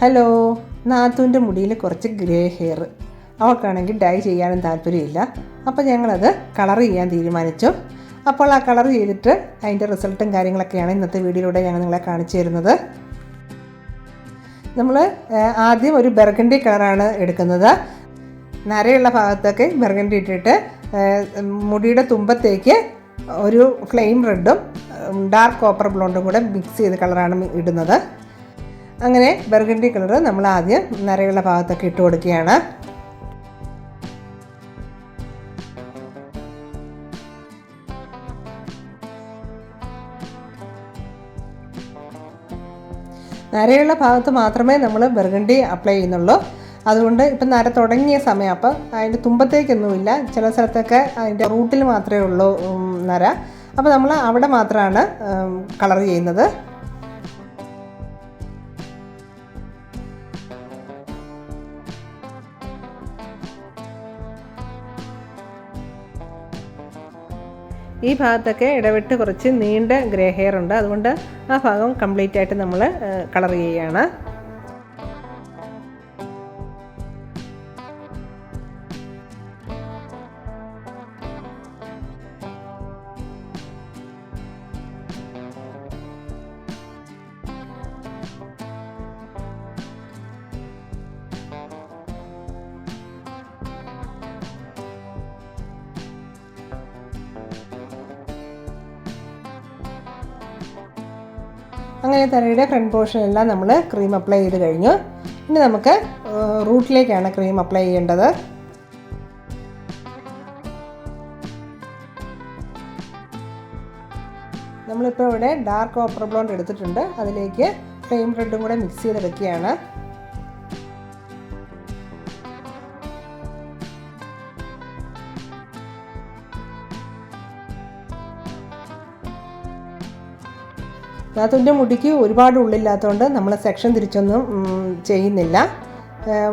Hello, നാത്തൂൻ്റെ മുടിയിൽ കുറച്ച് grey hair. അവൾക്കാണെങ്കിൽ dye ചെയ്യാനും താല്പര്യമില്ല. അപ്പോൾ ഞങ്ങളത് കളർ ചെയ്യാൻ തീരുമാനിച്ചു. അപ്പോൾ ആ കളർ ചെയ്തിട്ട് അതിൻ്റെ റിസൾട്ടും കാര്യങ്ങളൊക്കെയാണ് ഇന്നത്തെ വീഡിയോയിലൂടെ ഞങ്ങൾ നിങ്ങളെ കാണിച്ചു തരുന്നത്. നമ്മൾ ആദ്യം ഒരു ബർഗണ്ടി കളറാണ് എടുക്കുന്നത്. നരയുള്ള ഭാഗത്തൊക്കെ ബർഗണ്ടി ഇട്ടിട്ട് മുടിയുടെ തുമ്പത്തേക്ക് ഒരു ഫ്ലെയിം റെഡും ഡാർക്ക് കോപ്പർ ബ്ലോണ്ടും കൂടെ മിക്സ് ചെയ്ത കളറാണ് ഇടുന്നത്. അങ്ങനെ ബർഗണ്ടി കളർ നമ്മൾ ആദ്യം നരയുള്ള ഭാഗത്തൊക്കെ ഇട്ട് കൊടുക്കുകയാണ്. നരയുള്ള ഭാഗത്ത് മാത്രമേ നമ്മൾ ബർഗണ്ടി അപ്ലൈ ചെയ്യുന്നുള്ളൂ. അതുകൊണ്ട് ഇപ്പം നര തുടങ്ങിയ സമയം, അപ്പം അതിൻ്റെ തുമ്പത്തേക്കൊന്നുമില്ല. ചില സ്ഥലത്തൊക്കെ അതിൻ്റെ റൂട്ടിൽ മാത്രമേ ഉള്ളൂ നര. അപ്പോൾ നമ്മൾ അവിടെ മാത്രമാണ് കളർ ചെയ്യുന്നത്. ഈ ഭാഗത്തൊക്കെ ഇടവിട്ട് കുറച്ച് നീണ്ട ഗ്രേ ഹെയർ ഉണ്ട്. അതുകൊണ്ട് ആ ഭാഗം കംപ്ലീറ്റ് ആയിട്ട് നമ്മൾ കളർ ചെയ്യുകയാണ്. അങ്ങനെ തലയുടെ ഫ്രണ്ട് പോർഷനെല്ലാം നമ്മൾ ക്രീം അപ്ലൈ ചെയ്ത് കഴിഞ്ഞു. ഇനി നമുക്ക് റൂട്ടിലേക്കാണ് ക്രീം അപ്ലൈ ചെയ്യേണ്ടത്. നമ്മളിപ്പോൾ ഇവിടെ ഡാർക്ക് കോപ്പർ ബ്ലോണ്ട് എടുത്തിട്ടുണ്ട്. അതിലേക്ക് ഫ്ലെയിം റെഡും കൂടെ മിക്സ് ചെയ്തെടുക്കുകയാണ്. നാത്തൂൻ്റെ മുടിക്ക് ഒരുപാട് ഉള്ളില്ലാത്തതുകൊണ്ട് നമ്മൾ സെക്ഷൻ തിരിച്ചൊന്നും ചെയ്യുന്നില്ല.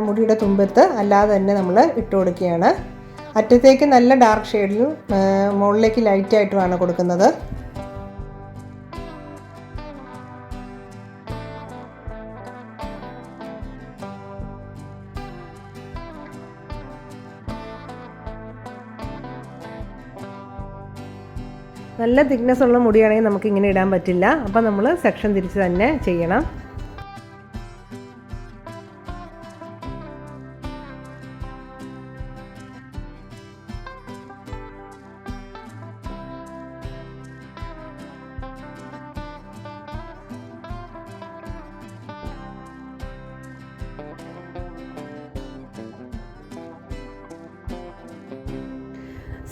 മുടിയുടെ തുമ്പത്ത് അല്ലാതെ തന്നെ നമ്മൾ ഇട്ട് കൊടുക്കുകയാണ്. അറ്റത്തേക്ക് നല്ല ഡാർക്ക് ഷെയ്ഡിലും മുകളിലേക്ക് ലൈറ്റായിട്ടുമാണ് കൊടുക്കുന്നത്. നല്ല തിക്നെസ് ഉള്ള മുടിയാണെങ്കിൽ നമുക്കിങ്ങനെ ഇടാൻ പറ്റില്ല. അപ്പോൾ നമ്മൾ സെക്ഷൻ തിരിച്ച് തന്നെ ചെയ്യണം.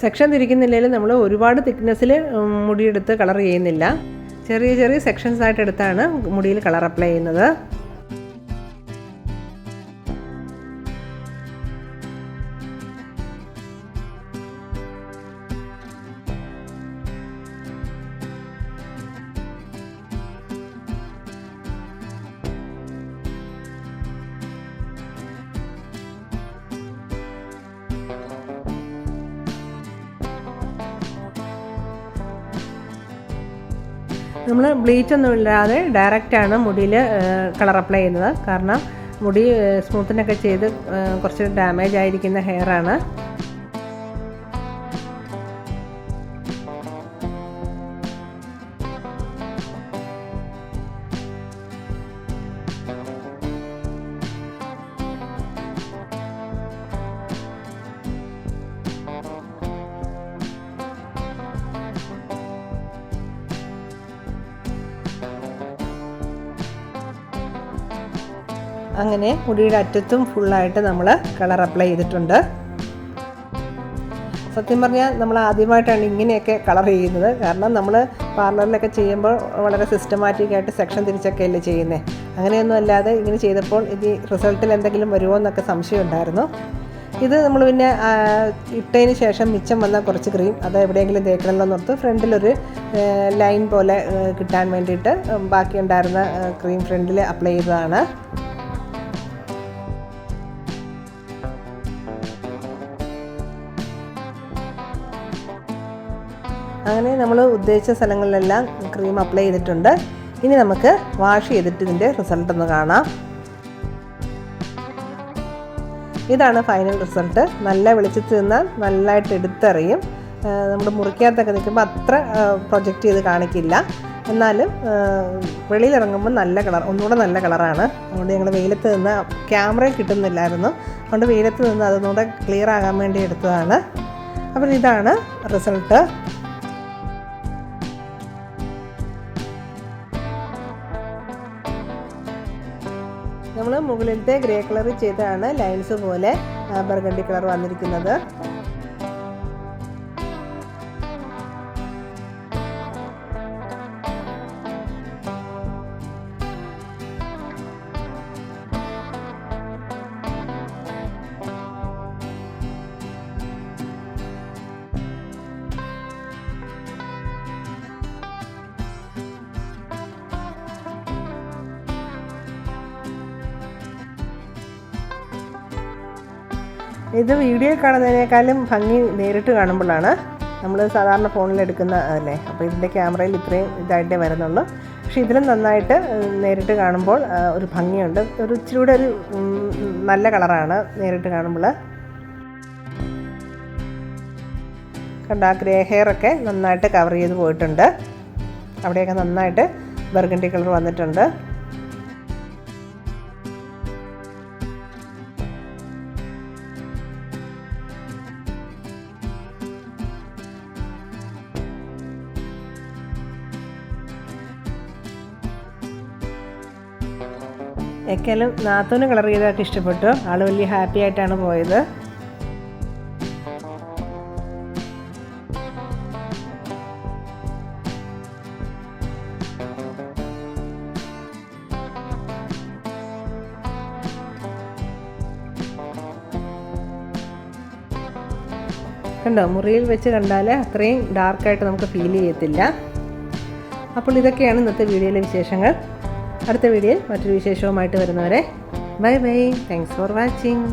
സെക്ഷൻ തിരിക്കുന്നില്ലെങ്കിലും നമ്മൾ ഒരുപാട് തിക്നെസ്സിൽ മുടിയെടുത്ത് കളർ ചെയ്യുന്നില്ല. ചെറിയ ചെറിയ സെക്ഷൻസ് ആയിട്ട് എടുത്താണ് മുടിയിൽ കളർ അപ്ലൈ ചെയ്യുന്നത്. നമ്മൾ ബ്ലീച്ചൊന്നും ഇല്ലാതെ ഡയറക്റ്റാണ് മുടിയിൽ കളർ അപ്ലൈ ചെയ്യുന്നത്. കാരണം മുടി സ്മൂത്തനൊക്കെ ചെയ്ത് കുറച്ച് ഡാമേജ് ആയിരിക്കുന്ന ഹെയറാണ്. അങ്ങനെ മുടിയുടെ അറ്റത്തും ഫുള്ളായിട്ട് നമ്മൾ കളർ അപ്ലൈ ചെയ്തിട്ടുണ്ട്. സത്യം പറഞ്ഞാൽ നമ്മൾ ആദ്യമായിട്ടാണ് ഇങ്ങനെയൊക്കെ കളർ ചെയ്യുന്നത്. കാരണം നമ്മൾ പാർലറിലൊക്കെ ചെയ്യുമ്പോൾ വളരെ സിസ്റ്റമാറ്റിക്കായിട്ട് സെക്ഷൻ തിരിച്ചൊക്കെ അല്ലേ ചെയ്യുന്നത്. അങ്ങനെയൊന്നും അല്ലാതെ ഇങ്ങനെ ചെയ്തപ്പോൾ ഇത് റിസൾട്ടിൽ എന്തെങ്കിലും വരുമോ എന്നൊക്കെ സംശയം ഉണ്ടായിരുന്നു. ഇത് നമ്മൾ പിന്നെ ഇട്ടതിന് ശേഷം മിച്ചം വന്ന കുറച്ച് ക്രീം അത് എവിടെയെങ്കിലും തേക്കണമെന്ന് ഓർത്ത് ഫ്രണ്ടിലൊരു ലൈൻ പോലെ കിട്ടാൻ വേണ്ടിയിട്ട് ബാക്കി ഉണ്ടായിരുന്ന ക്രീം ഫ്രണ്ടിൽ അപ്ലൈ ചെയ്തതാണ്. അങ്ങനെ നമ്മൾ ഉദ്ദേശിച്ച സ്ഥലങ്ങളിലെല്ലാം ക്രീം അപ്ലൈ ചെയ്തിട്ടുണ്ട്. ഇനി നമുക്ക് വാഷ് ചെയ്തിട്ട് ഇതിൻ്റെ റിസൾട്ട് ഒന്ന് കാണാം. ഇതാണ് ഫൈനൽ റിസൾട്ട്. നല്ല വെളിച്ചത്തിൽ നിന്നാൽ നല്ലതായിട്ട് എടുത്തറിയും. നമ്മൾ മുറിക്കകത്തൊക്കെ നിൽക്കുമ്പോൾ അത്ര പ്രൊജക്റ്റ് ചെയ്ത് കാണിക്കില്ല, എന്നാലും വെളിയിലിറങ്ങുമ്പോൾ നല്ല കളർ, ഒന്നുകൂടെ നല്ല കളറാണ്. അതുകൊണ്ട് ഞങ്ങൾ വെയിലത്ത് നിന്ന് ക്യാമറയിൽ കിട്ടുന്നില്ലായിരുന്നു, അതുകൊണ്ട് വെയിലത്ത് നിന്ന് അതൊന്നുകൂടെ ക്ലിയർ ആകാൻ വേണ്ടി എടുത്തതാണ്. അപ്പോൾ ഇതാണ് റിസൾട്ട്. നമ്മൾ മുകളിലത്തെ ഗ്രേ കളർ ചെയ്താണ് ലൈൻസ് പോലെ ബർഗണ്ടി കളർ വന്നിരിക്കുന്നത്. ഇത് വീഡിയോയിൽ കാണുന്നതിനേക്കാളും ഭംഗി നേരിട്ട് കാണുമ്പോഴാണ്. നമ്മൾ സാധാരണ ഫോണിലെടുക്കുന്ന അല്ലേ, അപ്പോൾ ഇതിൻ്റെ ക്യാമറയിൽ ഇത്രയും ഇതായിട്ടേ വരുന്നുള്ളൂ. പക്ഷേ ഇതിലും നന്നായിട്ട് നേരിട്ട് കാണുമ്പോൾ ഒരു ഭംഗിയുണ്ട്, ഒരു ഇച്ചിരി കൂടെ ഒരു നല്ല കളറാണ് നേരിട്ട് കാണുമ്പോൾ. കണ്ട ആ ഗ്രേ ഹെയറൊക്കെ നന്നായിട്ട് കവർ ചെയ്ത് പോയിട്ടുണ്ട്. അവിടെയൊക്കെ നന്നായിട്ട് ബർഗണ്ടി കളർ വന്നിട്ടുണ്ട്. എക്കാലും നാത്തൂന് കളർ ചെയ്തതൊക്കെ ഇഷ്ടപ്പെട്ടു. ആൾ വലിയ ഹാപ്പി ആയിട്ടാണ് പോയത്. കണ്ടോ, മുറിയിൽ വെച്ച് കണ്ടാൽ അത്രയും ഡാർക്കായിട്ട് നമുക്ക് ഫീൽ ചെയ്യത്തില്ല. അപ്പോൾ ഇതൊക്കെയാണ് ഇന്നത്തെ വീഡിയോയിലെ വിശേഷങ്ങൾ. അടുത്ത വീഡിയോയിൽ മറ്റൊരു വിശേഷവുമായിട്ട് വരുന്നവരെ bye bye. Thanks for watching.